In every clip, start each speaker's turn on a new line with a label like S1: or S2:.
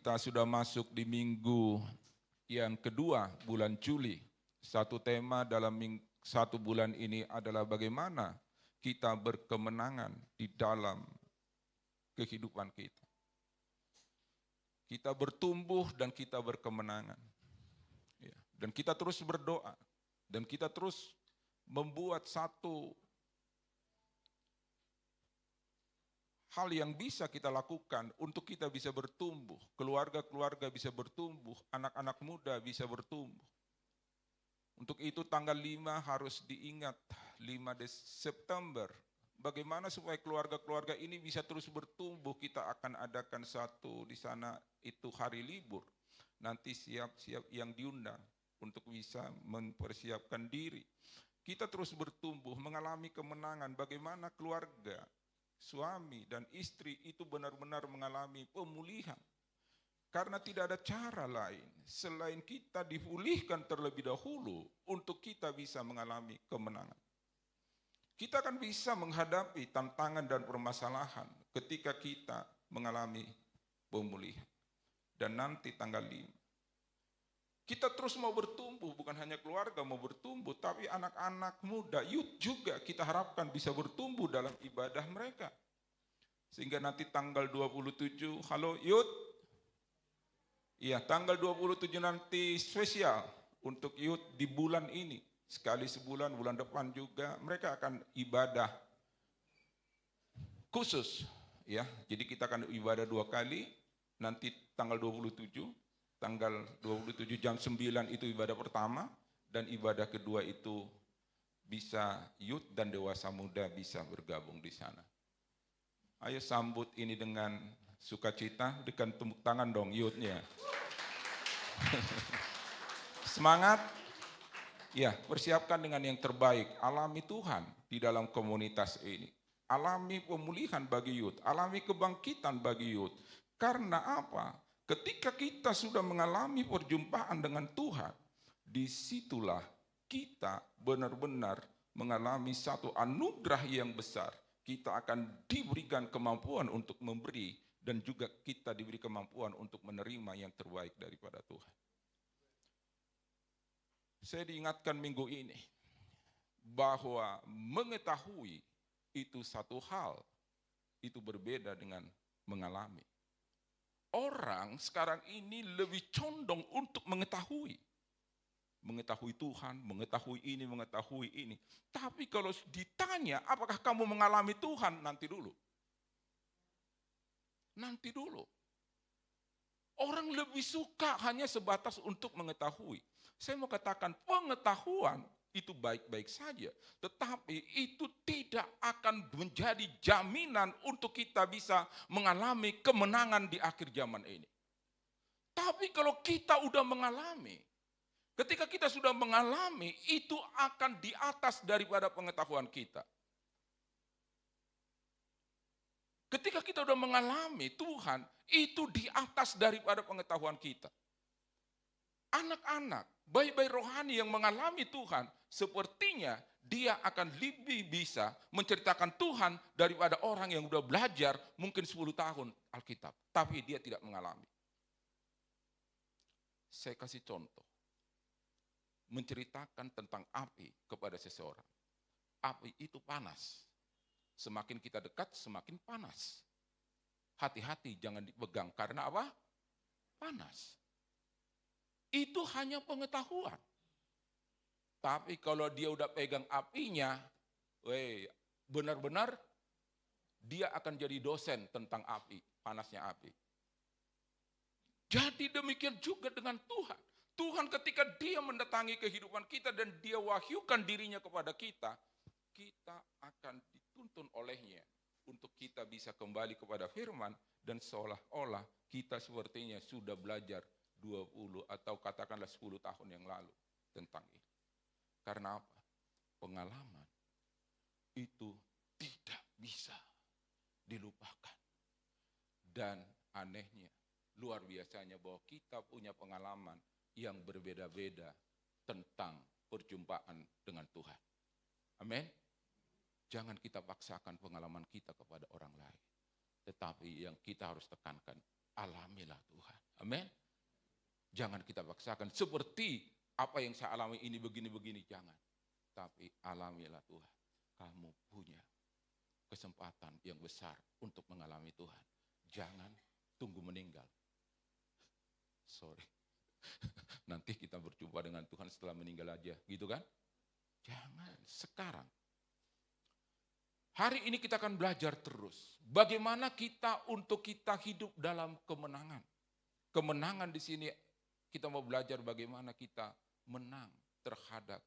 S1: Kita sudah masuk di minggu yang kedua bulan Juli. Satu tema dalam satu bulan ini adalah bagaimana kita berkemenangan di dalam kehidupan kita. Kita bertumbuh dan kita berkemenangan. Dan kita terus berdoa. Dan kita terus membuat satu hal yang bisa kita lakukan untuk kita bisa bertumbuh. Keluarga-keluarga bisa bertumbuh. Anak-anak muda bisa bertumbuh. Untuk itu tanggal 5 harus diingat, 5 September. Bagaimana supaya keluarga-keluarga ini bisa terus bertumbuh, kita akan adakan satu di sana itu hari libur. Nanti siap-siap yang diundang untuk bisa mempersiapkan diri. Kita terus bertumbuh, mengalami kemenangan, bagaimana keluarga, suami dan istri itu benar-benar mengalami pemulihan. Karena tidak ada cara lain selain kita dipulihkan terlebih dahulu untuk kita bisa mengalami kemenangan. Kita akan bisa menghadapi tantangan dan permasalahan ketika kita mengalami pemulihan. Dan nanti tanggal 5. Kita terus mau bertumbuh, bukan hanya keluarga mau bertumbuh, tapi anak-anak muda, youth juga kita harapkan bisa bertumbuh dalam ibadah mereka. Sehingga nanti tanggal 27, halo youth. Iya, tanggal 27 nanti spesial untuk youth di bulan ini. Sekali sebulan, bulan depan juga mereka akan ibadah khusus. Ya, jadi kita akan ibadah 2 kali, nanti tanggal 27 jam 9 itu ibadah pertama, dan ibadah kedua itu bisa youth dan dewasa muda bisa bergabung di sana. Ayo sambut ini dengan sukacita, dengan tepuk tangan dong youthnya. Semangat. Ya, persiapkan dengan yang terbaik. Alami Tuhan di dalam komunitas ini. Alami pemulihan bagi youth, alami kebangkitan bagi youth. Karena apa? Ketika kita sudah mengalami perjumpaan dengan Tuhan, disitulah kita benar-benar mengalami satu anugerah yang besar. Kita akan diberikan kemampuan untuk memberi, dan juga kita diberi kemampuan untuk menerima yang terbaik daripada Tuhan. Saya diingatkan minggu ini bahwa mengetahui itu satu hal, itu berbeda dengan mengalami. Orang sekarang ini lebih condong untuk mengetahui. Mengetahui Tuhan, mengetahui ini. Tapi kalau ditanya, apakah kamu mengalami Tuhan? Nanti dulu. Orang lebih suka hanya sebatas untuk mengetahui. Saya mau katakan pengetahuan itu baik-baik saja. Tetapi itu tidak akan menjadi jaminan untuk kita bisa mengalami kemenangan di akhir zaman ini. Tapi kalau kita udah mengalami, ketika kita sudah mengalami, itu akan di atas daripada pengetahuan kita. Ketika kita sudah mengalami Tuhan, itu di atas daripada pengetahuan kita. Anak-anak, bayi-bayi rohani yang mengalami Tuhan, sepertinya dia akan lebih bisa menceritakan Tuhan daripada orang yang sudah belajar mungkin 10 tahun Alkitab, tapi dia tidak mengalami. Saya kasih contoh. Menceritakan tentang api kepada seseorang. Api itu panas. Semakin kita dekat, semakin panas. Hati-hati, jangan dipegang. Karena apa? Panas. Itu hanya pengetahuan. Tapi kalau dia udah pegang apinya, benar-benar dia akan jadi dosen tentang api, panasnya api. Jadi demikian juga dengan Tuhan. Tuhan ketika dia mendatangi kehidupan kita dan dia wahyukan dirinya kepada kita, kita akan dituntun olehnya untuk kita bisa kembali kepada firman, dan seolah-olah kita sepertinya sudah belajar 20 atau katakanlah 10 tahun yang lalu tentang ini. Karena apa? Pengalaman itu tidak bisa dilupakan. Dan anehnya, luar biasanya bahwa kita punya pengalaman yang berbeda-beda tentang perjumpaan dengan Tuhan. Amin. Jangan kita paksakan pengalaman kita kepada orang lain. Tetapi yang kita harus tekankan, alamilah Tuhan. Amin. Jangan kita paksakan seperti apa yang saya alami ini begini-begini, jangan. Tapi alamilah Tuhan. Kamu punya kesempatan yang besar untuk mengalami Tuhan. Jangan tunggu meninggal. Sorry. Nanti kita berjumpa dengan Tuhan setelah meninggal aja, gitu kan? Jangan, sekarang. Hari ini kita akan belajar terus. Bagaimana kita untuk kita hidup dalam kemenangan. Kemenangan di sini kita mau belajar bagaimana kita menang terhadap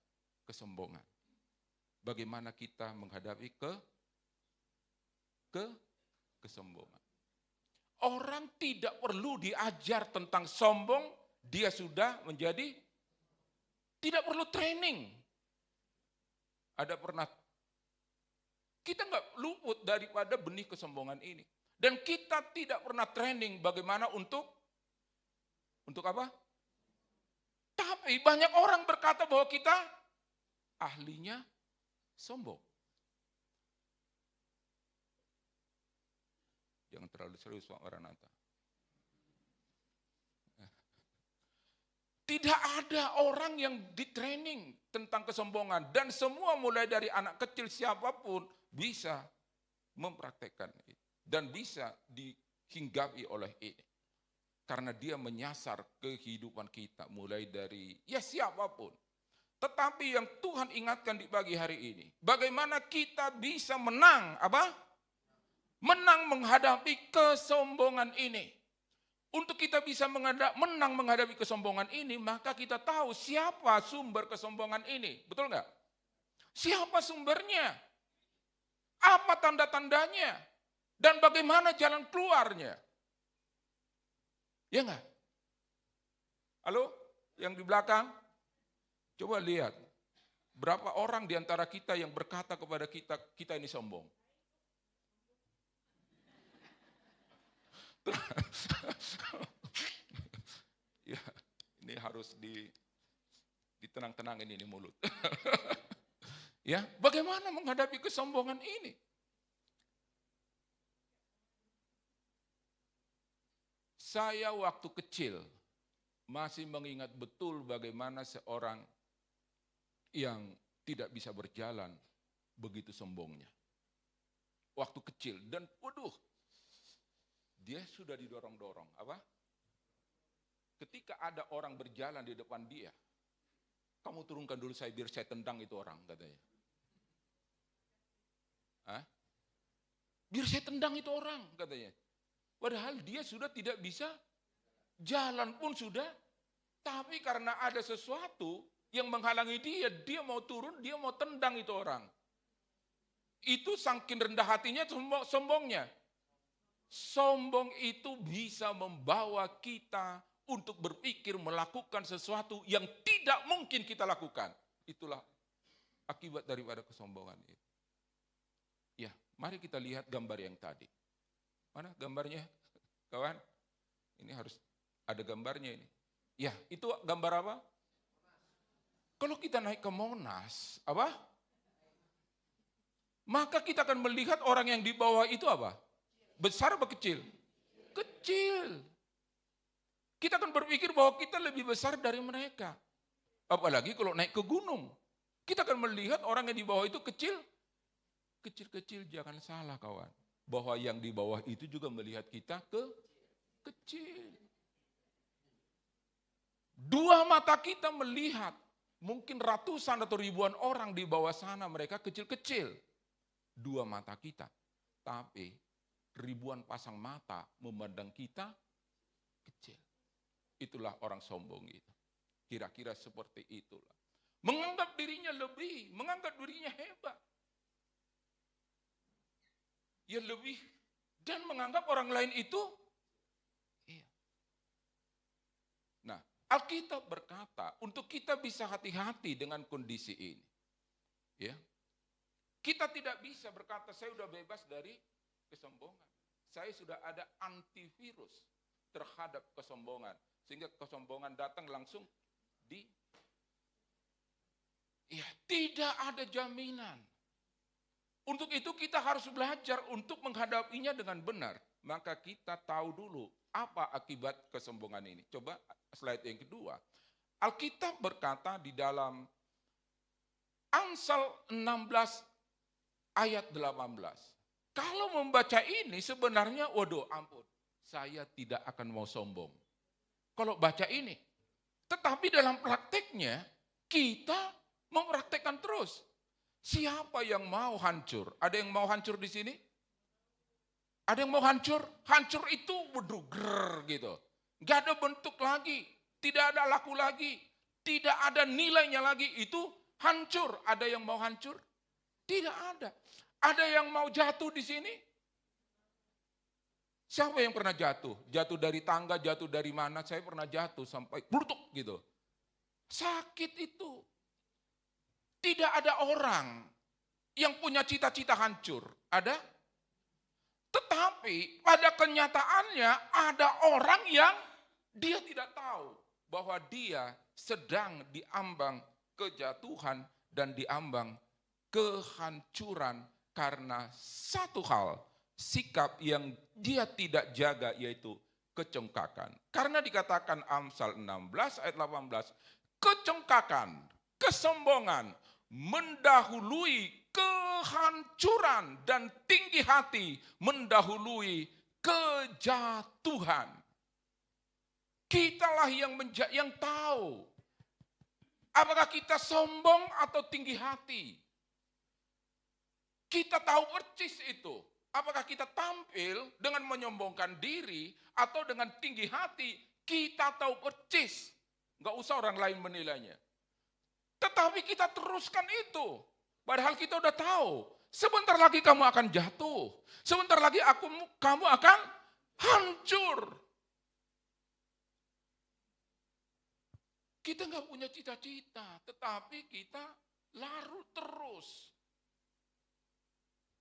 S1: kesombongan. Bagaimana kita menghadapi kesombongan. Orang tidak perlu diajar tentang sombong, dia sudah menjadi tidak perlu training. Ada pernah kita nggak luput daripada benih kesombongan ini. Dan kita tidak pernah training bagaimana untuk apa? Tapi banyak orang berkata bahwa kita ahlinya sombong. Jangan terlalu serius Pak Maranatha. Tidak ada orang yang di-training tentang kesombongan. Dan semua mulai dari anak kecil siapapun bisa mempraktekkan itu. Dan bisa dihinggapi oleh ini. Karena dia menyasar kehidupan kita mulai dari ya siapapun. Tetapi yang Tuhan ingatkan di pagi hari ini. Bagaimana kita bisa menang apa? Menang menghadapi kesombongan ini. Untuk kita bisa menang menghadapi kesombongan ini, maka kita tahu siapa sumber kesombongan ini. Betul nggak? Siapa sumbernya? Apa tanda-tandanya? Dan bagaimana jalan keluarnya? Ya nggak? Halo? Yang di belakang? Coba lihat. Berapa orang di antara kita yang berkata kepada kita ini sombong? Ya, ini harus ditenang-tenangin ini mulut. Ya, bagaimana menghadapi kesombongan ini? Saya waktu kecil masih mengingat betul bagaimana seorang yang tidak bisa berjalan begitu sombongnya. Waktu kecil dan waduh, dia sudah didorong-dorong, apa? Ketika ada orang berjalan di depan dia, kamu turunkan dulu saya biar saya tendang itu orang, katanya. Hah? Biar saya tendang itu orang, katanya. Padahal dia sudah tidak bisa, jalan pun sudah, tapi karena ada sesuatu yang menghalangi dia mau turun, dia mau tendang itu orang. Itu saking rendah hatinya, sombongnya. Sombong itu bisa membawa kita untuk berpikir melakukan sesuatu yang tidak mungkin kita lakukan. Itulah akibat daripada kesombongan itu. Ya, mari kita lihat gambar yang tadi. Mana gambarnya, kawan? Ini harus ada gambarnya ini. Ya, itu gambar apa? Kalau kita naik ke Monas, apa? Maka kita akan melihat orang yang di bawah itu apa? Besar apa kecil? Kecil. Kita akan berpikir bahwa kita lebih besar dari mereka. Apalagi kalau naik ke gunung. Kita akan melihat orang yang di bawah itu kecil. Kecil-kecil, jangan salah kawan. Bahwa yang di bawah itu juga melihat kita kecil. Dua mata kita melihat. Mungkin ratusan atau ribuan orang di bawah sana mereka kecil-kecil. Dua mata kita. Tapi ribuan pasang mata memandang kita kecil. Itulah orang sombong itu. Kira-kira seperti itulah. Menganggap dirinya lebih, menganggap dirinya hebat. Ya lebih, dan menganggap orang lain itu iya. Nah, Alkitab berkata, untuk kita bisa hati-hati dengan kondisi ini. Ya. Kita tidak bisa berkata, saya sudah bebas dari kesombongan. Saya sudah ada antivirus terhadap kesombongan. Sehingga kesombongan datang langsung ya, tidak ada jaminan. Untuk itu kita harus belajar untuk menghadapinya dengan benar. maka kita tahu dulu apa akibat kesombongan ini. Coba slide yang kedua. Alkitab berkata di dalam Amsal 16 ayat 18. Kalau membaca ini sebenarnya, waduh ampun, saya tidak akan mau sombong. Kalau baca ini. Tetapi dalam prakteknya, kita mempraktekkan terus. Siapa yang mau hancur? Ada yang mau hancur di sini? Ada yang mau hancur? Hancur itu bedugger gitu. Gak ada bentuk lagi. Tidak ada laku lagi. Tidak ada nilainya lagi. Itu hancur. Ada yang mau hancur? Tidak ada. Ada yang mau jatuh di sini? Siapa yang pernah jatuh? Jatuh dari tangga, jatuh dari mana? Saya pernah jatuh sampai blutuk gitu. Sakit itu. Tidak ada orang yang punya cita-cita hancur. Ada? Tetapi pada kenyataannya ada orang yang dia tidak tahu bahwa dia sedang diambang kejatuhan dan diambang kehancuran karena satu hal, sikap yang dia tidak jaga yaitu kecongkakan. Karena dikatakan Amsal 16 ayat 18, kecongkakan, kesombongan mendahului kehancuran dan tinggi hati mendahului kejatuhan. Kitalah yang tahu apakah kita sombong atau tinggi hati. Kita tahu persis itu. Apakah kita tampil dengan menyombongkan diri atau dengan tinggi hati, kita tahu persis. Enggak usah orang lain menilainya. Tetapi kita teruskan itu. Padahal kita udah tahu, sebentar lagi kamu akan jatuh. Sebentar lagi kamu akan hancur. Kita nggak punya cita-cita, tetapi kita larut terus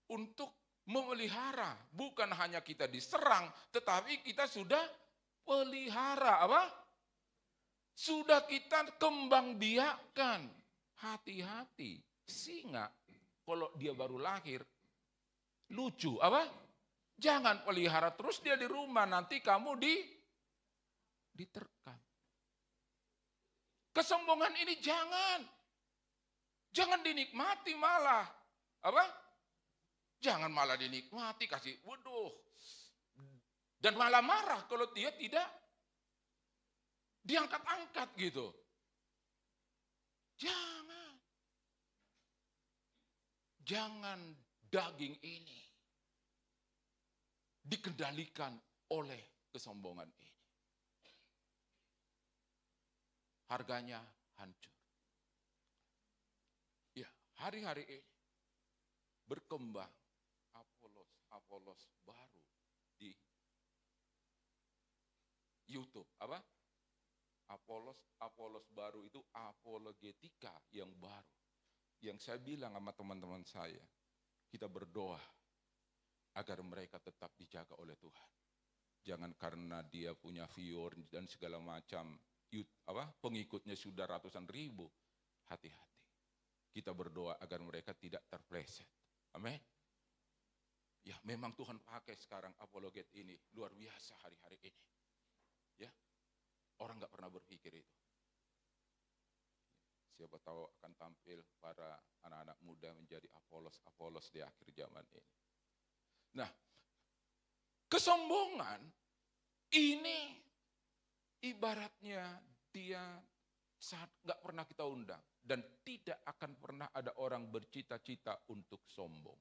S1: untuk memelihara. Bukan hanya kita diserang, tetapi kita sudah pelihara apa? Sudah kita kembang biakkan. Hati-hati. Singa, kalau dia baru lahir, lucu, apa? Jangan pelihara terus dia di rumah, nanti kamu diterkam. Kesombongan ini jangan dinikmati malah, apa? Jangan malah dinikmati, kasih, waduh. Dan malah marah kalau dia tidak diangkat-angkat gitu. Jangan daging ini dikendalikan oleh kesombongan ini. Harganya hancur. Ya, hari-hari ini berkembang Apolos baru di YouTube. Apa? Apolos baru itu apologetika yang baru. Yang saya bilang sama teman-teman saya, kita berdoa agar mereka tetap dijaga oleh Tuhan. Jangan karena dia punya viewer dan segala macam, pengikutnya sudah ratusan ribu, hati-hati. Kita berdoa agar mereka tidak terpleset. Amin. Ya, memang Tuhan pakai sekarang apologet ini luar biasa hari-hari ini. Ya, orang nggak pernah berpikir itu. Siapa tahu akan tampil para anak-anak muda menjadi Apolos di akhir zaman ini. Nah, kesombongan ini ibaratnya dia saat nggak pernah kita undang dan tidak akan pernah ada orang bercita-cita untuk sombong.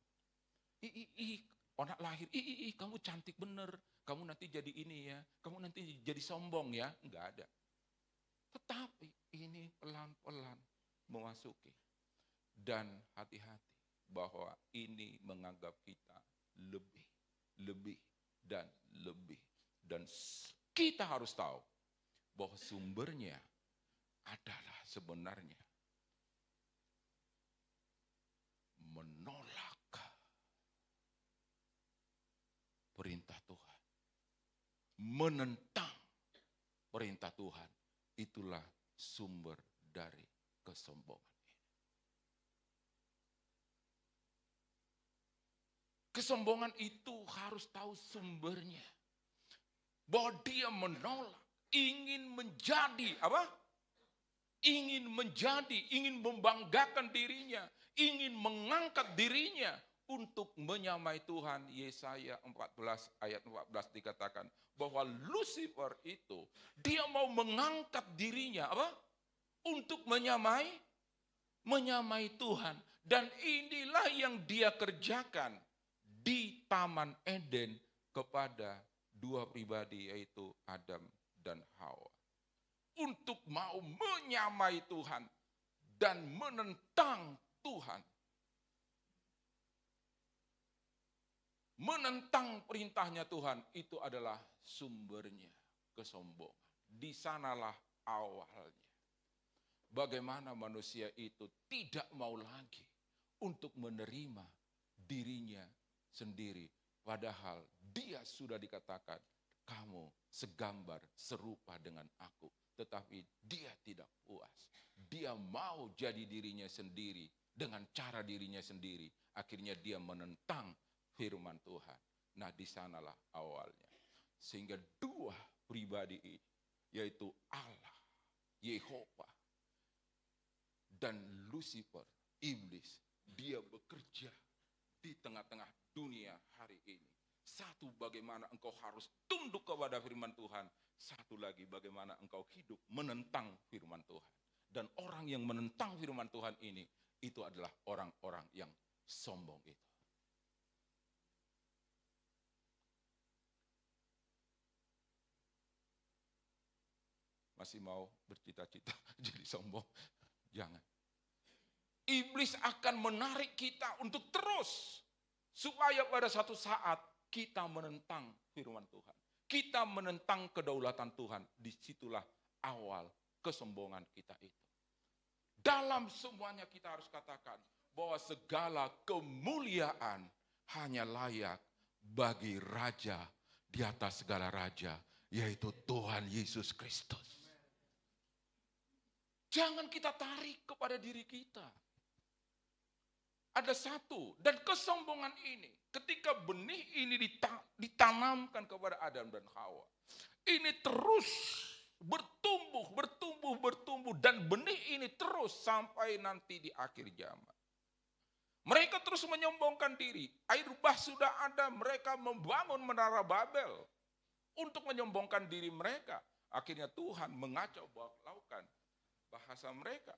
S1: Anak lahir, kamu cantik bener, kamu nanti jadi ini ya, kamu nanti jadi sombong ya, nggak ada. Tetapi ini pelan-pelan memasuki. Dan hati-hati bahwa ini menganggap kita lebih, dan lebih. Dan kita harus tahu bahwa sumbernya adalah sebenarnya menolak perintah Tuhan. Menentang perintah Tuhan. Itulah sumber dari kesombongan ini. Kesombongan itu harus tahu sumbernya. Bahwa dia menolak, ingin menjadi apa? Ingin menjadi, ingin membanggakan dirinya, ingin mengangkat dirinya untuk menyamai Tuhan. Yesaya 14 ayat 14 dikatakan bahwa Lucifer itu dia mau mengangkat dirinya apa? Untuk menyamai Tuhan. Dan inilah yang dia kerjakan di Taman Eden kepada dua pribadi, yaitu Adam dan Hawa. Untuk mau menyamai Tuhan dan menentang Tuhan. Menentang perintahnya Tuhan, itu adalah sumbernya kesombongan. Di sanalah awalnya. Bagaimana manusia itu tidak mau lagi untuk menerima dirinya sendiri. Padahal dia sudah dikatakan, kamu segambar serupa dengan aku. Tetapi dia tidak puas. Dia mau jadi dirinya sendiri dengan cara dirinya sendiri. Akhirnya dia menentang firman Tuhan. Nah, di sanalah awalnya. Sehingga dua pribadi ini, yaitu Allah, Yehova, dan Lucifer, iblis, dia bekerja di tengah-tengah dunia hari ini. Satu, bagaimana engkau harus tunduk kepada firman Tuhan. Satu lagi, bagaimana engkau hidup menentang firman Tuhan. Dan orang yang menentang firman Tuhan ini, itu adalah orang-orang yang sombong itu. Masih mau bercita-cita jadi sombong? Jangan. Iblis akan menarik kita untuk terus. Supaya pada satu saat kita menentang firman Tuhan. Kita menentang kedaulatan Tuhan. Disitulah awal kesombongan kita itu. Dalam semuanya kita harus katakan bahwa segala kemuliaan hanya layak bagi Raja di atas segala raja, yaitu Tuhan Yesus Kristus. Jangan kita tarik kepada diri kita. Ada satu, dan kesombongan ini, ketika benih ini ditanamkan kepada Adam dan Hawa, ini terus bertumbuh, dan benih ini terus sampai nanti di akhir zaman. Mereka terus menyombongkan diri. Air bah sudah ada, mereka membangun menara Babel untuk menyombongkan diri mereka. Akhirnya Tuhan mengacau laukan bahasa mereka.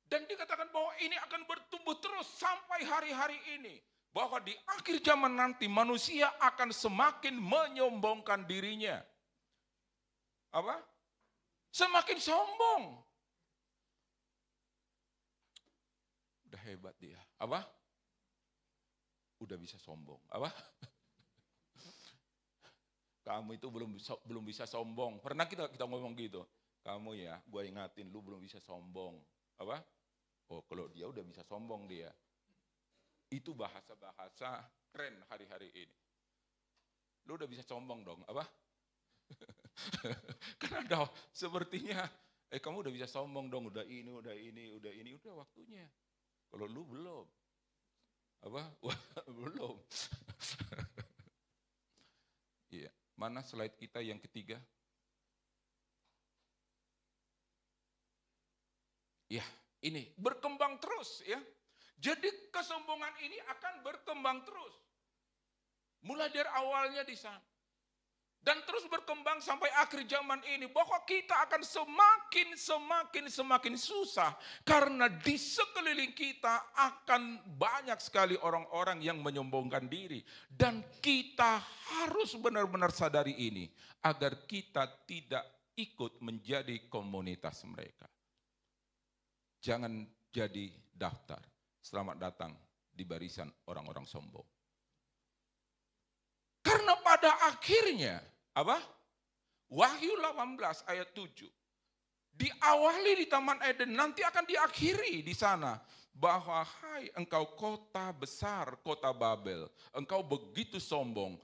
S1: Dan dikatakan bahwa ini akan bertumbuh terus sampai hari-hari ini. Bahwa di akhir zaman nanti manusia akan semakin menyombongkan dirinya. Apa? Semakin sombong. Udah hebat dia. Apa? Udah bisa sombong. Apa? Kamu itu belum bisa sombong. Pernah kita ngomong gitu. Kamu ya, gue ingatin lu belum bisa sombong. Apa? Oh, kalau dia udah bisa sombong dia. Itu bahasa-bahasa keren hari-hari ini. Lu udah bisa sombong dong, apa? Karena ada sepertinya, kamu udah bisa sombong dong, udah ini, udah waktunya. Kalau lu belum. Apa? Belum. Iya, mana slide kita yang ketiga? Ya, ini berkembang terus ya. Jadi kesombongan ini akan berkembang terus. Mulai dari awalnya di sana. Dan terus berkembang sampai akhir zaman ini. Bahwa kita akan semakin susah. Karena di sekeliling kita akan banyak sekali orang-orang yang menyombongkan diri. Dan kita harus benar-benar sadari ini. Agar kita tidak ikut menjadi komunitas mereka. Jangan jadi daftar. Selamat datang di barisan orang-orang sombong. Karena pada akhirnya, apa? Wahyu 18 ayat 7. Diawali di Taman Eden, nanti akan diakhiri di sana. Bahwa hai engkau kota besar, kota Babel. Engkau begitu sombong.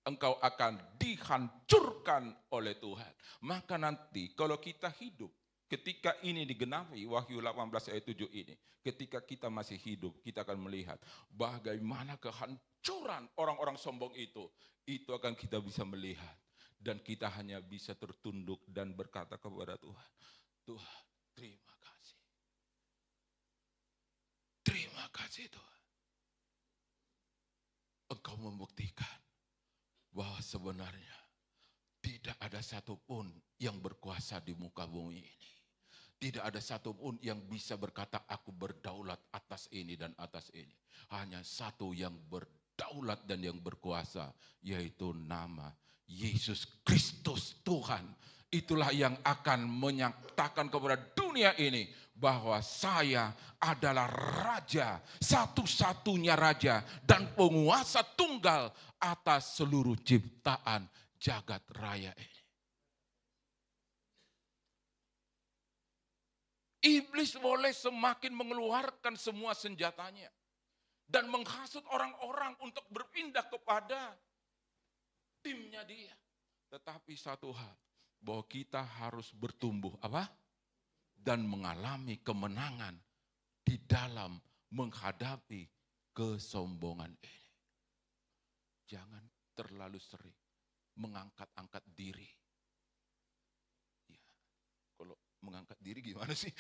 S1: Engkau akan dihancurkan oleh Tuhan. Maka nanti kalau kita hidup Ketika ini digenapi, Wahyu 18 ayat 7 ini, ketika kita masih hidup, kita akan melihat bagaimana kehancuran orang-orang sombong itu akan kita bisa melihat. Dan kita hanya bisa tertunduk dan berkata kepada Tuhan, Tuhan, terima kasih. Terima kasih Tuhan. Engkau membuktikan bahwa sebenarnya tidak ada satupun yang berkuasa di muka bumi ini. Tidak ada satupun yang bisa berkata, aku berdaulat atas ini dan atas ini. Hanya satu yang berdaulat dan yang berkuasa, yaitu nama Yesus Kristus Tuhan. Itulah yang akan menyatakan kepada dunia ini bahwa saya adalah raja, satu-satunya raja dan penguasa tunggal atas seluruh ciptaan jagat raya ini. Iblis boleh semakin mengeluarkan semua senjatanya dan menghasut orang-orang untuk berpindah kepada timnya dia. Tetapi satu hal, bahwa kita harus bertumbuh dan mengalami kemenangan di dalam menghadapi kesombongan ini. Jangan terlalu sering mengangkat-angkat diri. Kalau mengangkat diri gimana sih?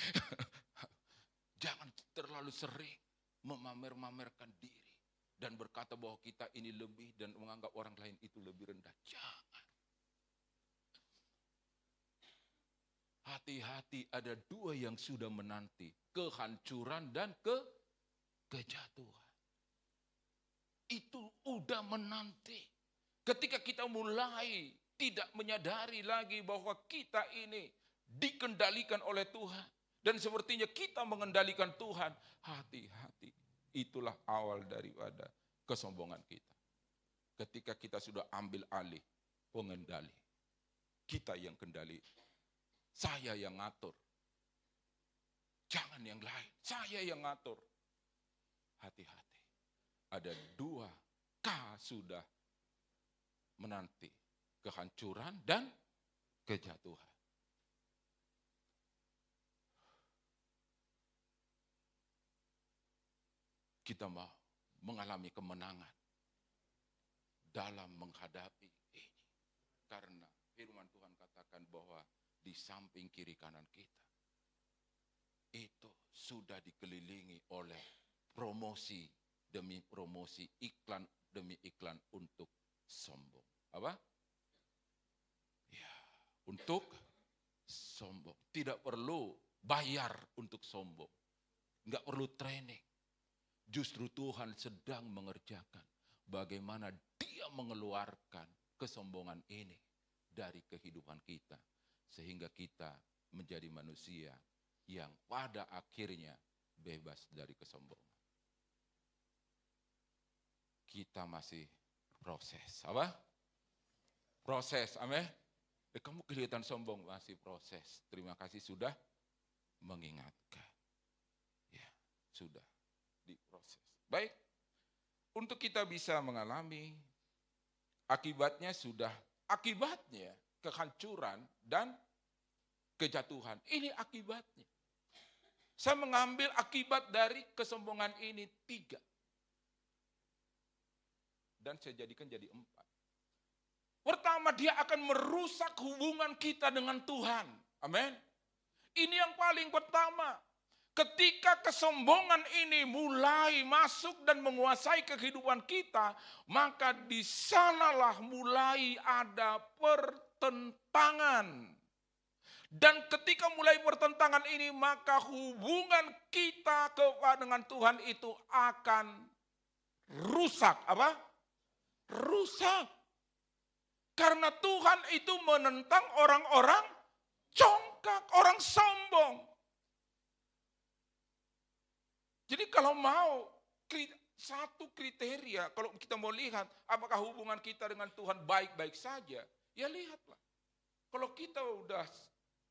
S1: Jangan terlalu sering memamer-mamerkan diri dan berkata bahwa kita ini lebih dan menganggap orang lain itu lebih rendah. Jangan. Hati-hati, ada dua yang sudah menanti, kehancuran dan kejatuhan. Itu udah menanti. Ketika kita mulai tidak menyadari lagi bahwa kita ini dikendalikan oleh Tuhan. Dan sepertinya kita mengendalikan Tuhan. Hati-hati. Itulah awal daripada kesombongan kita. Ketika kita sudah ambil alih pengendali. Kita yang kendali. Saya yang ngatur. Jangan yang lain. Saya yang ngatur. Hati-hati. Ada dua K sudah menanti. Kehancuran dan kejatuhan. Kita mau mengalami kemenangan dalam menghadapi ini. Karena firman Tuhan katakan bahwa di samping kiri kanan kita, itu sudah dikelilingi oleh promosi demi promosi, iklan demi iklan untuk sombong. Apa? Ya, untuk sombong. Tidak perlu bayar untuk sombong. Enggak perlu training. Justru Tuhan sedang mengerjakan bagaimana Dia mengeluarkan kesombongan ini dari kehidupan kita. Sehingga kita menjadi manusia yang pada akhirnya bebas dari kesombongan. Kita masih proses. Apa? Proses. Amin. Kamu kelihatan sombong, masih proses. Terima kasih sudah mengingatkan. Ya, sudah. Diproses. Baik, untuk kita bisa mengalami akibatnya kehancuran dan kejatuhan. Ini akibatnya. Saya mengambil akibat dari kesombongan ini 3. Dan saya jadikan jadi 4. Pertama, dia akan merusak hubungan kita dengan Tuhan. Amin. Ini yang paling pertama. Ketika kesombongan ini mulai masuk dan menguasai kehidupan kita, maka di sanalah mulai ada pertentangan. Dan ketika mulai pertentangan ini, maka hubungan kita dengan Tuhan itu akan rusak. Apa? Rusak. Karena Tuhan itu menentang orang-orang congkak, orang sombong. Jadi kalau mau satu kriteria, kalau kita mau lihat apakah hubungan kita dengan Tuhan baik-baik saja, ya lihatlah. Kalau kita udah,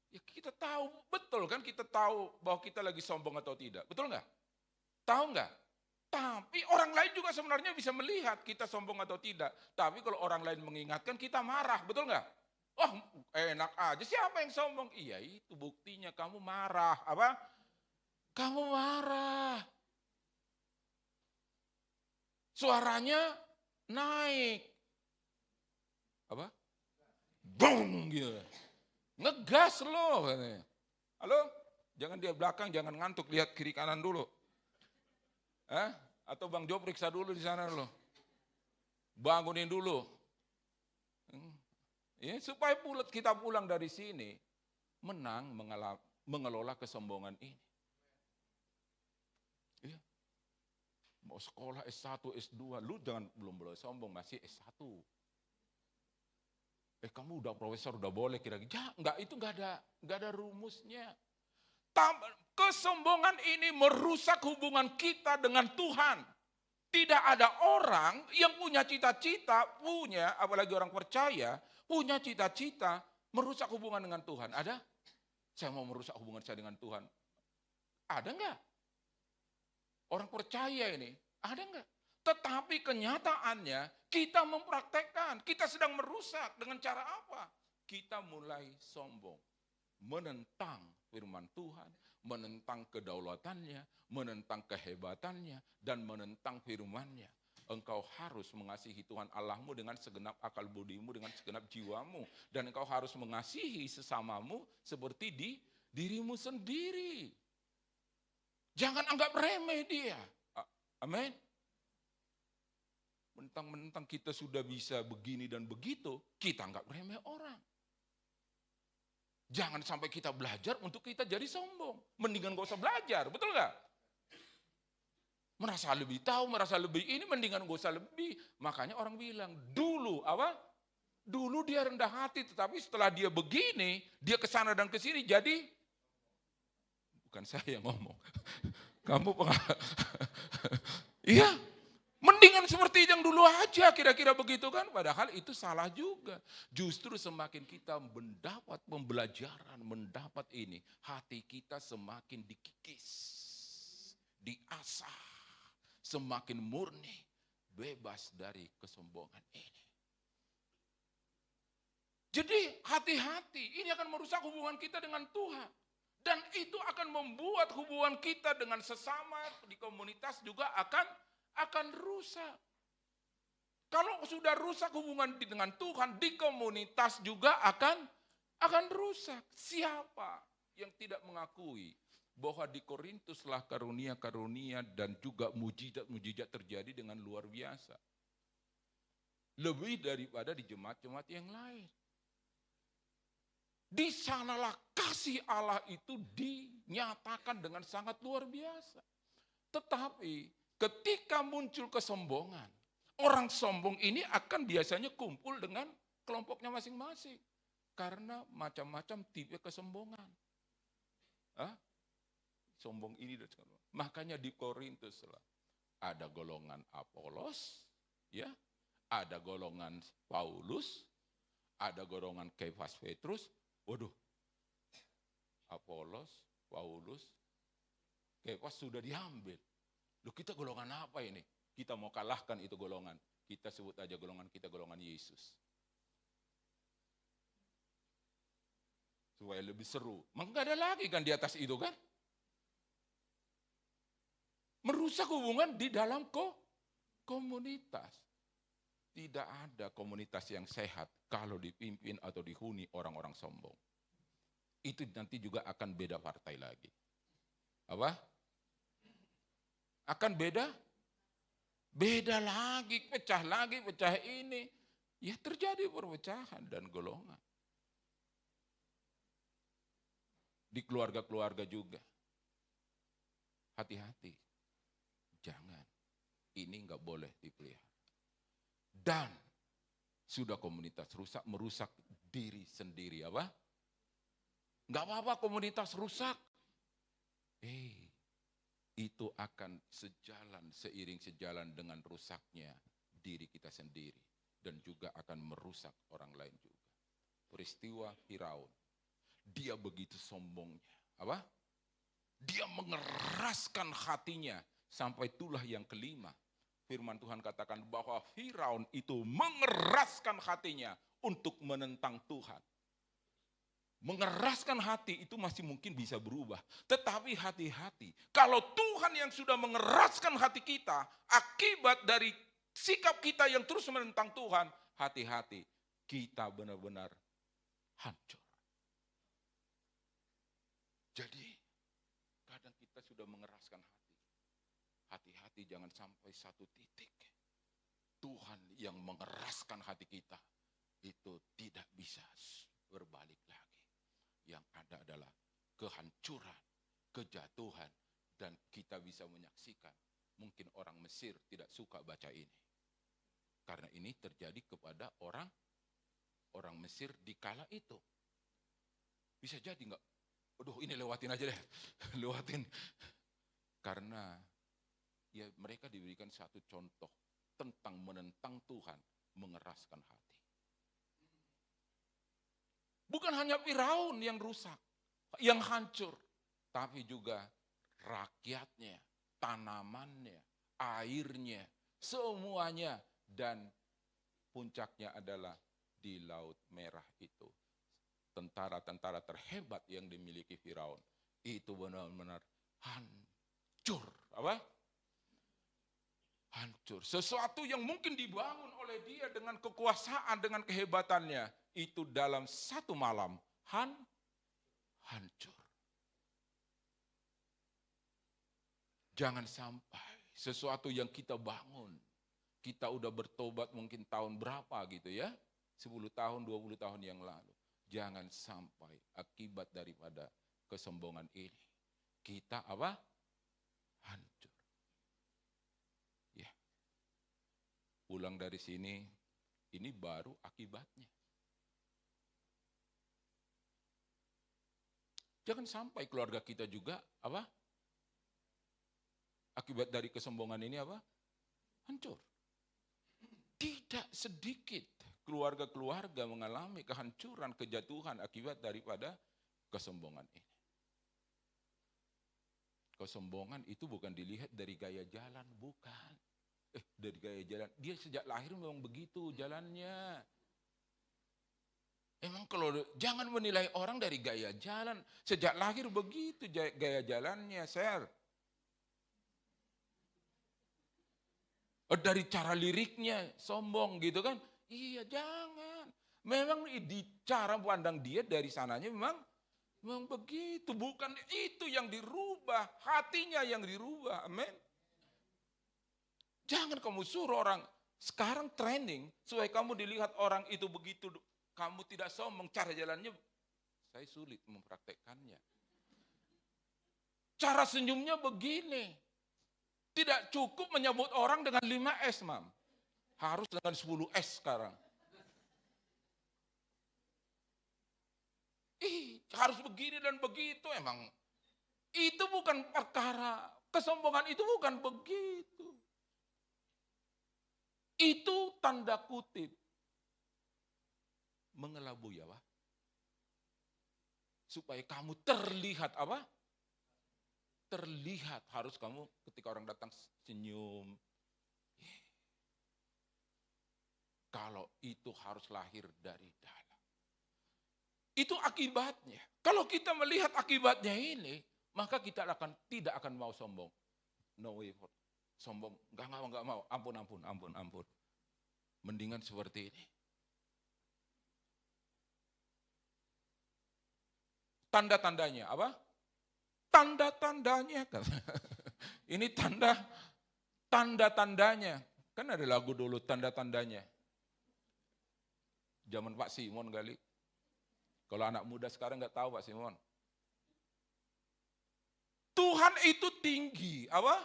S1: ya kita tahu, betul kan kita tahu bahwa kita lagi sombong atau tidak, betul nggak? Tahu nggak? Tapi orang lain juga sebenarnya bisa melihat kita sombong atau tidak. Tapi kalau orang lain mengingatkan kita marah, betul nggak? Oh, enak aja. Siapa yang sombong? Iya, itu buktinya kamu marah. Apa? Kamu marah. Suaranya naik. Apa? Bong gitu. Ngegas loh. Halo? Jangan dia belakang, jangan ngantuk, lihat kiri kanan dulu. Atau Bang Jo periksa dulu di sana loh. Bangunin dulu. Ya, supaya kita pulang dari sini menang mengelola kesombongan ini. Ya. Mau sekolah S1, S2, lu belum boleh sombong, masih S1. Kamu udah profesor, udah boleh kira-kira. Enggak, itu enggak ada rumusnya. Kesombongan ini merusak hubungan kita dengan Tuhan. Tidak ada orang yang punya cita-cita, apalagi orang percaya, punya cita-cita merusak hubungan dengan Tuhan. Ada? Saya mau merusak hubungan saya dengan Tuhan. Ada enggak? Orang percaya ini, ada enggak? Tetapi kenyataannya kita mempraktekkan, kita sedang merusak dengan cara apa? Kita mulai sombong, menentang firman Tuhan, menentang kedaulatannya, menentang kehebatannya, dan menentang firman-Nya. Engkau harus mengasihi Tuhan Allahmu dengan segenap akal budimu, dengan segenap jiwamu. Dan engkau harus mengasihi sesamamu seperti dirimu sendiri. Jangan anggap remeh dia. Amin. Mentang-mentang kita sudah bisa begini dan begitu, kita anggap remeh orang. Jangan sampai kita belajar untuk kita jadi sombong. Mendingan gak usah belajar, betul gak? Merasa lebih tahu, merasa lebih ini, mendingan gak usah lebih. Makanya orang bilang, dulu apa? Dulu dia rendah hati, tetapi setelah dia begini, dia kesana dan kesini jadi, bukan saya yang ngomong. Kamu iya. Mendingan seperti yang dulu aja, kira-kira begitu kan. Padahal itu salah juga. Justru semakin kita mendapat pembelajaran, mendapat ini, hati kita semakin dikikis, diasah, semakin murni, bebas dari kesombongan ini. Jadi hati-hati, ini akan merusak hubungan kita dengan Tuhan. Dan itu akan membuat hubungan kita dengan sesama di komunitas juga akan rusak. Kalau sudah rusak hubungan dengan Tuhan, di komunitas juga akan rusak. Siapa yang tidak mengakui bahwa di Korintuslah karunia-karunia dan juga mujizat-mujizat terjadi dengan luar biasa. Lebih daripada di jemaat-jemaat yang lain. Di sanalah kasih Allah itu dinyatakan dengan sangat luar biasa. Tetapi ketika muncul kesombongan, orang sombong ini akan biasanya kumpul dengan kelompoknya masing-masing. Karena macam-macam tipe kesombongan. Sombong ini dan sebagainya. Makanya di Korintus ada golongan Apolos, ya, ada golongan Paulus, ada golongan Kefas Petrus. Waduh, Apolos, Paulus, Kefas sudah diambil. Loh, kita golongan apa ini? Kita mau kalahkan itu golongan. Kita sebut aja golongan kita golongan Yesus. Supaya lebih seru. Enggak ada lagi kan di atas itu kan? Merusak hubungan di dalam komunitas. Tidak ada komunitas yang sehat kalau dipimpin atau dihuni orang-orang sombong. Itu nanti juga akan beda partai lagi. Apa? Akan beda? Beda lagi, pecah ini. Ya terjadi perpecahan dan golongan. Di keluarga-keluarga juga. Hati-hati. Jangan. Ini enggak boleh dipelihara. Dan sudah komunitas rusak, merusak diri sendiri. Apa? Enggak apa-apa komunitas rusak. Itu akan seiring sejalan dengan rusaknya diri kita sendiri. Dan juga akan merusak orang lain juga. Peristiwa Firaun. Dia begitu sombongnya. Apa? Dia mengeraskan hatinya. Sampai itulah yang kelima. Firman Tuhan katakan bahwa Firaun itu mengeraskan hatinya untuk menentang Tuhan. Mengeraskan hati itu masih mungkin bisa berubah. Tetapi hati-hati. Kalau Tuhan yang sudah mengeraskan hati kita, akibat dari sikap kita yang terus menentang Tuhan, hati-hati. Kita benar-benar hancur. Jadi, kadang kita sudah mengeraskan hati. Hati-hati jangan sampai satu titik. Tuhan yang mengeraskan hati kita, itu tidak bisa berbalik lagi. Yang ada adalah kehancuran, kejatuhan, dan kita bisa menyaksikan. Mungkin orang Mesir tidak suka baca ini. Karena ini terjadi kepada orang Mesir di kala itu. Bisa jadi enggak? Aduh, ini lewatin aja deh. Lewatin. Karena ya mereka diberikan satu contoh tentang menentang Tuhan, mengeraskan hati. Bukan hanya Firaun yang rusak, yang hancur, tapi juga rakyatnya, tanamannya, airnya, semuanya. Dan puncaknya adalah di Laut Merah itu. Tentara-tentara terhebat yang dimiliki Firaun, itu benar-benar hancur. Apa? Hancur. Sesuatu yang mungkin dibangun oleh dia dengan kekuasaan, dengan kehebatannya, itu dalam satu malam hancur. Jangan sampai sesuatu yang kita bangun, kita udah bertobat mungkin tahun berapa gitu ya, 10 tahun, 20 tahun yang lalu. Jangan sampai akibat daripada kesombongan ini, kita apa? Hancur. Ya. Pulang dari sini, ini baru akibatnya. Jangan sampai keluarga kita juga apa? Akibat dari kesombongan ini apa? Hancur. Tidak sedikit keluarga-keluarga mengalami kehancuran, kejatuhan akibat daripada kesombongan ini. Kesombongan itu bukan dilihat dari gaya jalan, bukan. Dari gaya jalan, dia sejak lahir memang begitu jalannya. Emang kalau jangan menilai orang dari gaya jalan, sejak lahir begitu gaya jalannya, Sir. Dari cara liriknya sombong gitu kan? Iya, jangan. Memang di cara pandang dia dari sananya memang begitu, bukan itu yang dirubah, hatinya yang dirubah. Amin. Jangan kamu suruh orang sekarang training supaya kamu dilihat orang itu begitu. Kamu tidak sombong, cara jalannya saya sulit mempraktekkannya. Cara senyumnya begini. Tidak cukup menyebut orang dengan 5S, Mam. Harus dengan 10S sekarang. Harus begini dan begitu emang. Itu bukan perkara, kesombongan itu bukan begitu. Itu tanda kutip. Mengelabui apa? Supaya kamu terlihat apa? Terlihat, harus kamu ketika orang datang senyum. Kalau itu harus lahir dari dalam. Itu akibatnya. Kalau kita melihat akibatnya ini, maka kita tidak akan mau sombong. No way for sombong. Enggak mau. Ampun. Mendingan seperti ini. Tanda-tandanya apa? Tanda-tandanya. Ini tanda-tandanya. Kan ada lagu dulu tanda-tandanya. Zaman Pak Simon kali. Kalau anak muda sekarang nggak tahu Pak Simon. Tuhan itu tinggi, apa?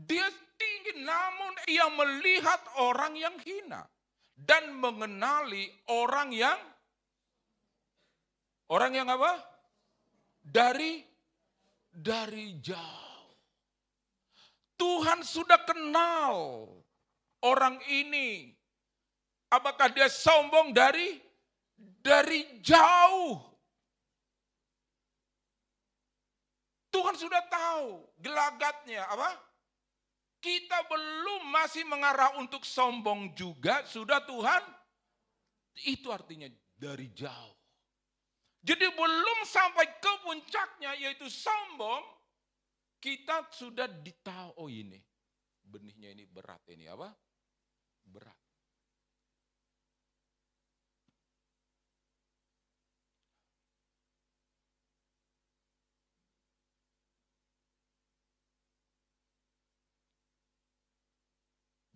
S1: Dia tinggi namun ia melihat orang yang hina. Dan mengenali orang yang apa? Dari jauh. Tuhan sudah kenal orang ini. Apakah dia sombong dari jauh? Tuhan sudah tahu gelagatnya apa? kita belum masih mengarah untuk sombong juga, sudah Tuhan, itu artinya dari jauh. Jadi belum sampai ke puncaknya yaitu sombong, kita sudah ditahu, oh ini benihnya ini berat, ini apa? Berat.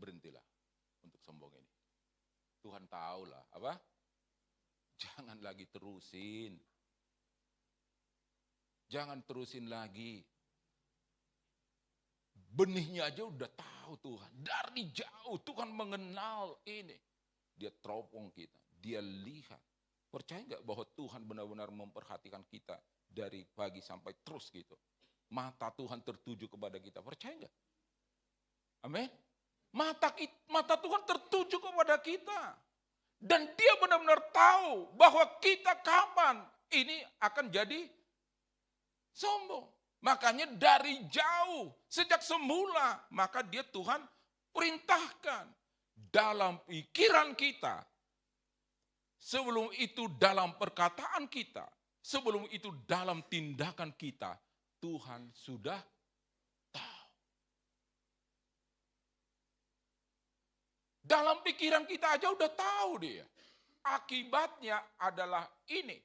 S1: Berhentilah untuk sombong ini. Tuhan tahu lah, apa? Jangan lagi terusin. Jangan terusin lagi. Benihnya aja udah tahu Tuhan. Dari jauh Tuhan mengenal ini. Dia teropong kita. Dia lihat. Percaya nggak bahwa Tuhan benar-benar memperhatikan kita dari pagi sampai terus gitu. Mata Tuhan tertuju kepada kita. Percaya nggak? Amin. Mata Tuhan tertuju kepada kita. Dan dia benar-benar tahu bahwa kita kapan ini akan jadi sombong. Makanya dari jauh, sejak semula, maka dia Tuhan perintahkan dalam pikiran kita. Sebelum itu dalam perkataan kita. Sebelum itu dalam tindakan kita. Tuhan sudah tahu. Dalam pikiran kita aja udah tahu dia. Akibatnya adalah ini.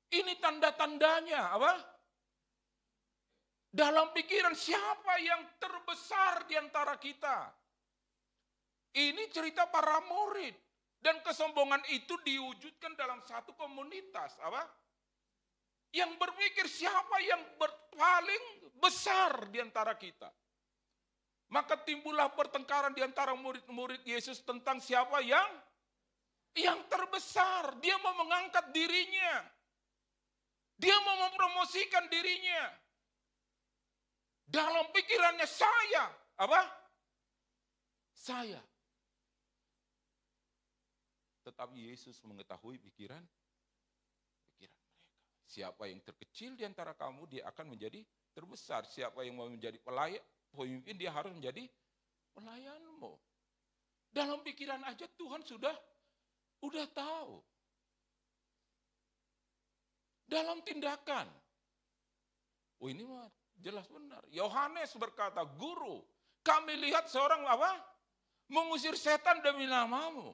S1: Ini tanda-tandanya apa? Dalam pikiran siapa yang terbesar di antara kita? Ini cerita para murid. Dan kesombongan itu diwujudkan dalam satu komunitas. Apa? Yang berpikir siapa yang paling besar di antara kita. Maka timbullah pertengkaran di antara murid-murid Yesus tentang siapa yang terbesar. Dia mau mengangkat dirinya. Dia mau mempromosikan dirinya. Dalam pikirannya saya, apa? Saya. Tetapi Yesus mengetahui pikiran mereka. Siapa yang terkecil di antara kamu, dia akan menjadi terbesar. Siapa yang mau menjadi pemimpin, dia harus menjadi pelayanmu. Dalam pikiran aja Tuhan udah tahu. Dalam tindakan. Oh ini mah jelas benar. Yohanes berkata, Guru, kami lihat seorang apa? Mengusir setan demi namamu.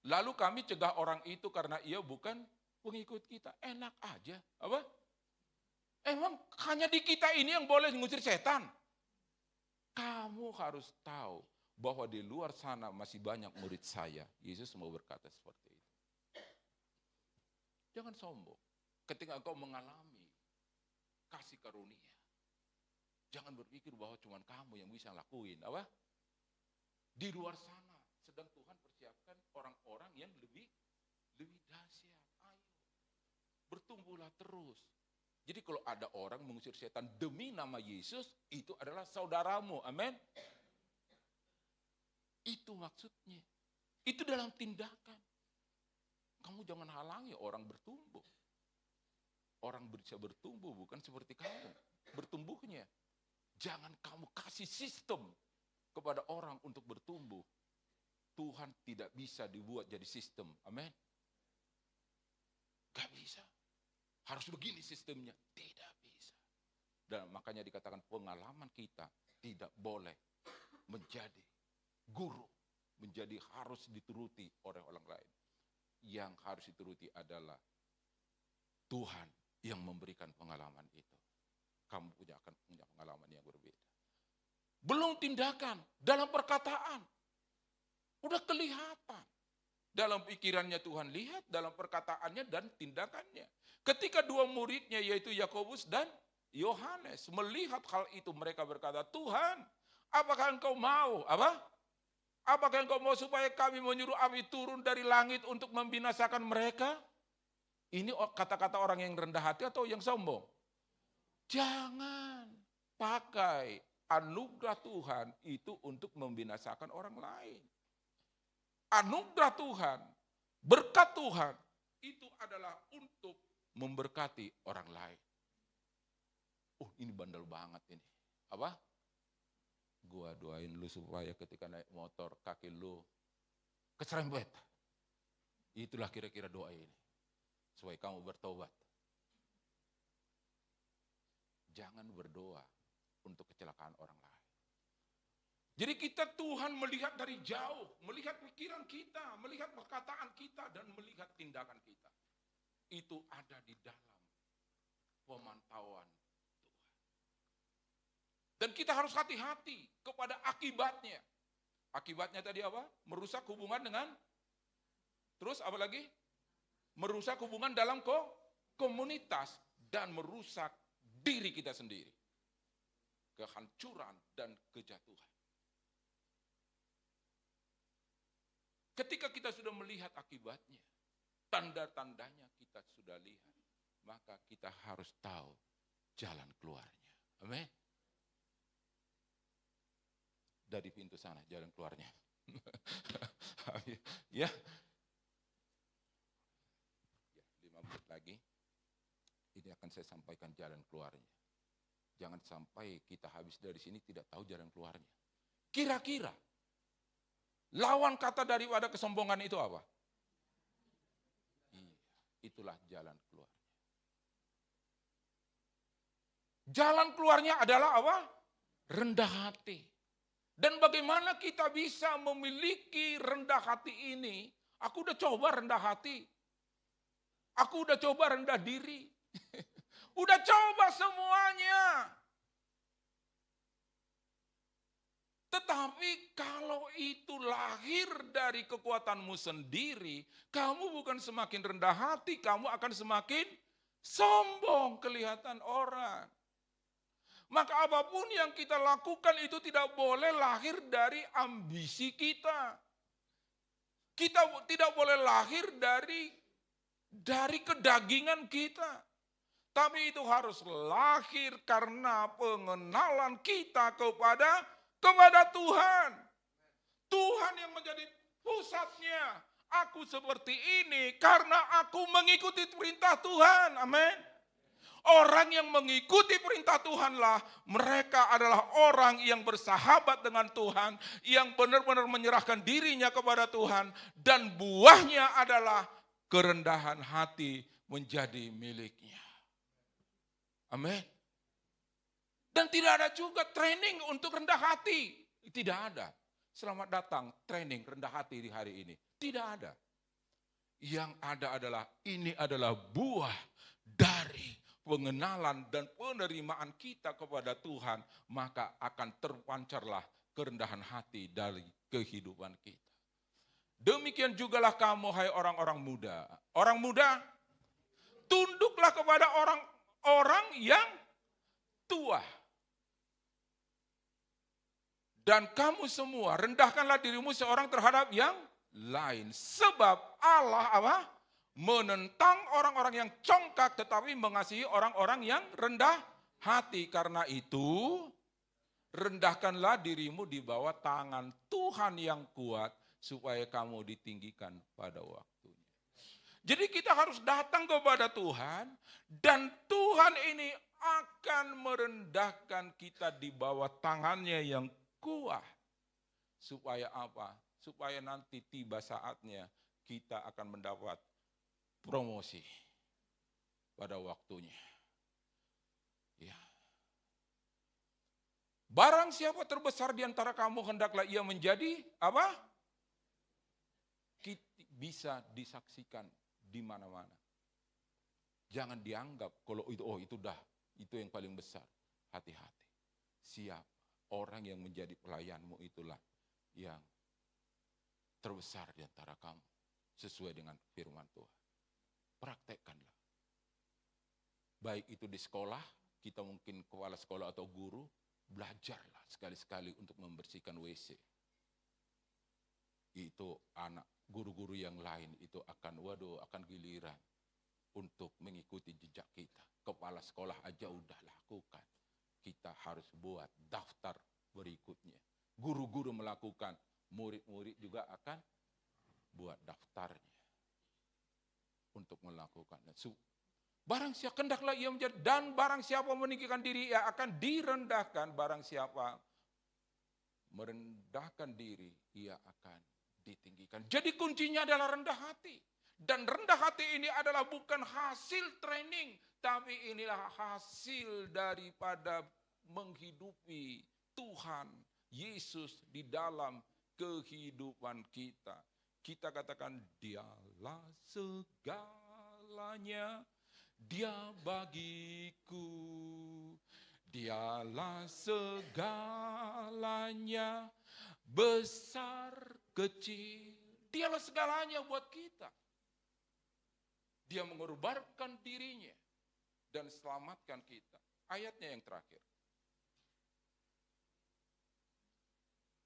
S1: Lalu kami cegah orang itu karena ia bukan pengikut kita. Enak aja. Apa? Emang hanya di kita ini yang boleh mengusir setan? Kamu harus tahu bahwa di luar sana masih banyak murid saya. Yesus mau berkata seperti itu. Jangan sombong. Ketika engkau mengalami kasih karunia, jangan berpikir bahwa cuma kamu yang bisa lakuin. Apa? Di luar sana sedang Tuhan persiapkan orang-orang yang lebih dahsyat. Ayo, bertumbuhlah terus. Jadi kalau ada orang mengusir setan demi nama Yesus, itu adalah saudaramu. Amin. Itu maksudnya. Itu dalam tindakan. Kamu jangan halangi orang bertumbuh. Orang bisa bertumbuh bukan seperti kamu. Bertumbuhnya. Jangan kamu kasih sistem kepada orang untuk bertumbuh. Tuhan tidak bisa dibuat jadi sistem. Amin. Gak bisa. Harus begini sistemnya. Tidak bisa. Dan makanya dikatakan pengalaman kita tidak boleh menjadi guru. Menjadi harus dituruti oleh orang lain. Yang harus dituruti adalah Tuhan yang memberikan pengalaman itu. Kamu akan punya pengalaman yang berbeda. Belum tindakan, dalam perkataan. Udah kelihatan. Dalam pikirannya Tuhan lihat, dalam perkataannya dan tindakannya. Ketika dua muridnya yaitu Yakobus dan Yohanes melihat hal itu, mereka berkata, Tuhan, apakah engkau mau? Apa? Apakah engkau mau supaya kami menyuruh api turun dari langit untuk membinasakan mereka? Ini kata-kata orang yang rendah hati atau yang sombong? Jangan pakai anugerah Tuhan itu untuk membinasakan orang lain. Anugerah Tuhan, berkat Tuhan, itu adalah untuk memberkati orang lain. Oh ini bandel banget ini. Apa? Gua doain lu supaya ketika naik motor kaki lu keserempet. Itulah kira-kira doa ini. Supaya kamu bertobat. Jangan berdoa untuk kecelakaan orang lain. Jadi kita Tuhan melihat dari jauh, melihat pikiran kita, melihat perkataan kita, dan melihat tindakan kita. Itu ada di dalam pemantauan Tuhan. Dan kita harus hati-hati kepada akibatnya. Akibatnya tadi apa? Merusak hubungan dengan, terus apa lagi? Merusak hubungan dalam komunitas, dan merusak diri kita sendiri. Kehancuran dan kejatuhan. Ketika kita sudah melihat akibatnya, tanda-tandanya kita sudah lihat, maka kita harus tahu jalan keluarnya. Amin. Dari pintu sana jalan keluarnya. Ya. 5 menit lagi. Ini akan saya sampaikan jalan keluarnya. Jangan sampai kita habis dari sini tidak tahu jalan keluarnya. Kira-kira lawan kata daripada kesombongan itu apa? Iya, itulah jalan keluarnya. Jalan keluarnya adalah apa? Rendah hati. Dan bagaimana kita bisa memiliki rendah hati ini? Aku udah coba rendah hati. Aku udah coba rendah diri. Udah coba semuanya. Tetapi kalau itu lahir dari kekuatanmu sendiri, kamu bukan semakin rendah hati, kamu akan semakin sombong kelihatan orang. Maka apapun yang kita lakukan itu tidak boleh lahir dari ambisi kita. Kita tidak boleh lahir dari kedagingan kita. Tapi itu harus lahir karena pengenalan kita kepada Tuhan. Tuhan yang menjadi pusatnya. Aku seperti ini karena aku mengikuti perintah Tuhan. Amin. Orang yang mengikuti perintah Tuhanlah, mereka adalah orang yang bersahabat dengan Tuhan, yang benar-benar menyerahkan dirinya kepada Tuhan, dan buahnya adalah kerendahan hati menjadi miliknya. Amin. Dan tidak ada juga training untuk rendah hati. Tidak ada. Selamat datang training rendah hati di hari ini. Tidak ada. Yang ada adalah, ini adalah buah dari pengenalan dan penerimaan kita kepada Tuhan. Maka akan terpancarlah kerendahan hati dari kehidupan kita. Demikian jugalah kamu, hai orang-orang muda. Orang muda, tunduklah kepada orang yang tua. Dan kamu semua rendahkanlah dirimu seorang terhadap yang lain. Sebab Allah apa? Menentang orang-orang yang congkak tetapi mengasihi orang-orang yang rendah hati. Karena itu rendahkanlah dirimu di bawah tangan Tuhan yang kuat supaya kamu ditinggikan pada waktunya. Jadi kita harus datang kepada Tuhan dan Tuhan ini akan merendahkan kita di bawah tangannya yang kuat. Supaya apa? Supaya nanti tiba saatnya kita akan mendapat promosi pada waktunya. Ya. Barang siapa terbesar di antara kamu hendaklah ia menjadi apa? Bisa disaksikan di mana-mana. Jangan dianggap kalau itu yang paling besar. Hati-hati. Siapa orang yang menjadi pelayanmu itulah yang terbesar di antara kamu. Sesuai dengan firman Tuhan. Praktekkanlah. Baik itu di sekolah, kita mungkin kepala sekolah atau guru, belajarlah sekali-sekali untuk membersihkan WC. Itu anak guru-guru yang lain itu akan giliran untuk mengikuti jejak kita. Kepala sekolah aja udah lakukan. Kita harus buat daftar berikutnya. Guru-guru melakukan, murid-murid juga akan buat daftarnya untuk melakukan. Barang siapa kendaklah ia menjadi, dan barang siapa meninggikan diri ia akan direndahkan, barang siapa merendahkan diri ia akan ditinggikan. Jadi kuncinya adalah rendah hati. Dan rendah hati ini adalah bukan hasil training, tapi inilah hasil daripada menghidupi Tuhan Yesus di dalam kehidupan kita. Kita katakan dialah segalanya, Dia bagiku, Dialah segalanya, besar kecil, Dialah segalanya buat kita. Dia mengorbankan dirinya dan selamatkan kita. Ayatnya yang terakhir.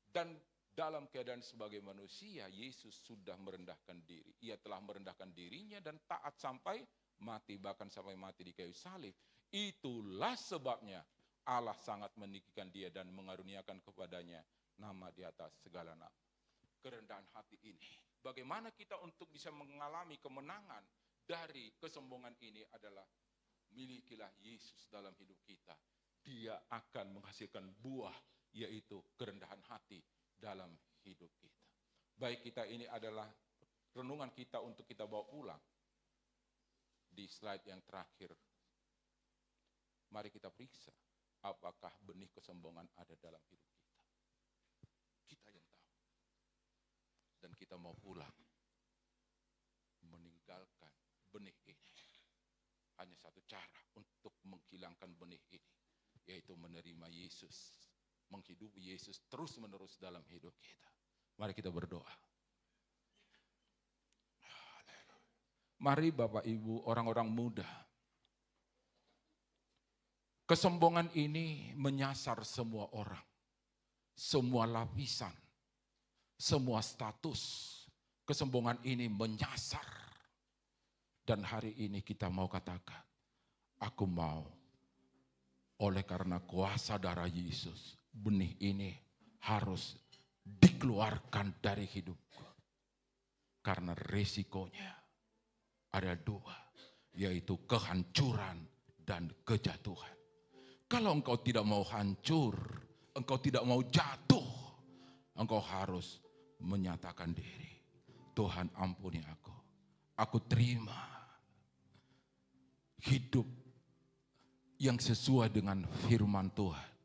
S1: Dan dalam keadaan sebagai manusia, Yesus sudah merendahkan diri. Ia telah merendahkan dirinya dan taat sampai mati, bahkan sampai mati di kayu salib. Itulah sebabnya Allah sangat meninggikan dia dan mengaruniakan kepadanya nama di atas segala nama. Kerendahan hati ini, bagaimana kita untuk bisa mengalami kemenangan dari kesombongan ini adalah milikilah Yesus dalam hidup kita. Dia akan menghasilkan buah, yaitu kerendahan hati dalam hidup kita. Baik, kita ini adalah renungan kita untuk kita bawa pulang. Di slide yang terakhir, mari kita periksa apakah benih kesombongan ada dalam hidup kita. Kita yang tahu. Dan kita mau pulang meninggalkan benih ini. Hanya satu cara untuk menghilangkan benih ini, yaitu menerima Yesus, menghidupi Yesus terus-menerus dalam hidup kita. Mari kita berdoa. Mari Bapak Ibu, orang-orang muda. Kesombongan ini menyasar semua orang, semua lapisan, semua status. Kesombongan ini menyasar. Dan hari ini kita mau katakan, aku mau oleh karena kuasa darah Yesus, benih ini harus dikeluarkan dari hidupku. Karena resikonya ada dua, yaitu kehancuran dan kejatuhan. Kalau engkau tidak mau hancur, engkau tidak mau jatuh, engkau harus menyatakan diri. Tuhan ampuni aku. Aku terima hidup yang sesuai dengan firman Tuhan.